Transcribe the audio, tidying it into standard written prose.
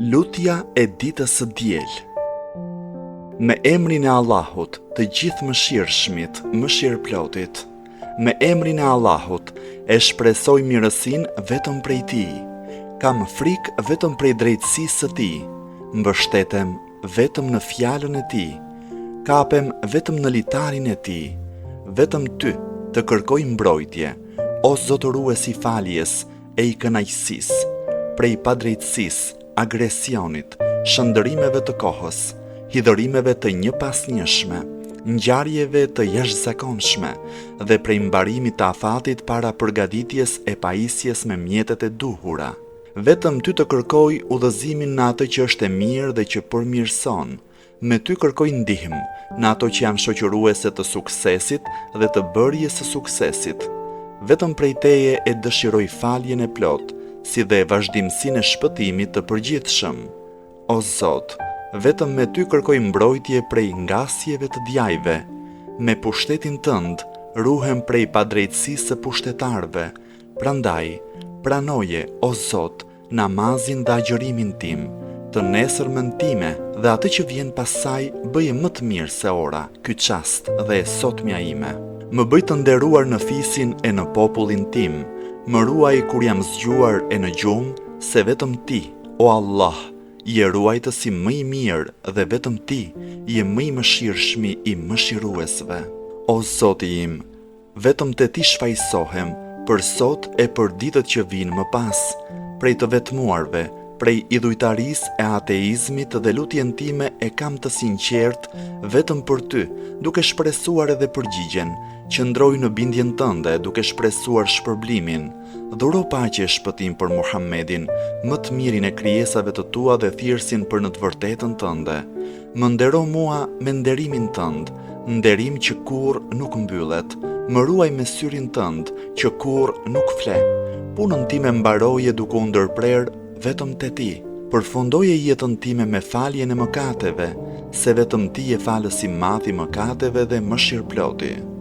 Lutja e ditës së diel. Me emrin e Allahut, të gjithë mëshirshmit, mëshirëplotit. Me emrin e Allahut, e shpresoj mirësinë vetëm prej Tij. Kam frikë vetëm prej drejtësisë së Tij. Mbështetem vetëm në fjalën e Tij. Kapem vetëm në litarin e Tij. Vetëm Ty të kërkoj mbrojtje, o zotërues i faljes e i kënaqësisë, prej padrejtësisë, agresionit, shëndërimeve të kohës, hidhërimeve të njëpasnjëshme, ngjarjeve të jashtëzakonshme dhe prej mbarimit të afatit para përgatitjes e pajisjes me mjetet e duhura. Vetëm Ty të kërkoj udhëzimin në atë që është e mirë dhe që përmirëson. Me Ty kërkoj ndihmë në ato që janë shoqëruese të suksesit dhe të bërjes së suksesit. Vetëm prej Teje e dëshiroj faljen e plotë, si dhe vazhdimsinë e shpëtimit të përgjithshëm. O Zot, vetëm me Ty kërkoj mbrojtje prej ngasjeve të djajve. Me pushtetin Tënd ruhem prej padrejtësisë së pushtetarëve. Prandaj, pranoje, o Zot, namazin dhe agjërimin tim, të nesërmën time dhe atë që vjen pas saj bëje më të mirë se ora, ky çast dhe e sotmja ime. Më bëj të nderuar në fisin e në popullin tim. Më ruaj kur jam zgjuar e në gjumë, se vetëm Ti, o Allah, je ruajtësi më i mirë dhe vetëm Ti je më i mëshirshmi i mëshiruesve. O Zoti im, vetëm te Ti shfaqsohem për sot e për ditët që vinë më pas, prej të vetmuarve, prej idhujtarisë e ateizmit dhe lutjen time e kam të sinqert vetëm për Ty, duke shpresuar edhe përgjigjen, qëndroj në bindjen Tënde duke shpresuar shpërblimin. Dhuro paqe e shpëtim për Muhammedin, më të mirin e krijesave të Tua dhe thirrsin për në të vërtetën Tënde. Më ndero mua me nderimin Tënd, nderim që kurrë nuk mbyllet. Më ruaj me syrin Tënd, që kurrë nuk fle. Punën time mbaroje duke u ndërprer vetëm te Ti. Përfundoje jetën time me faljen e mëkateve, se vetëm Ti je falës i madh i mëkateve dhe mëshirëploti.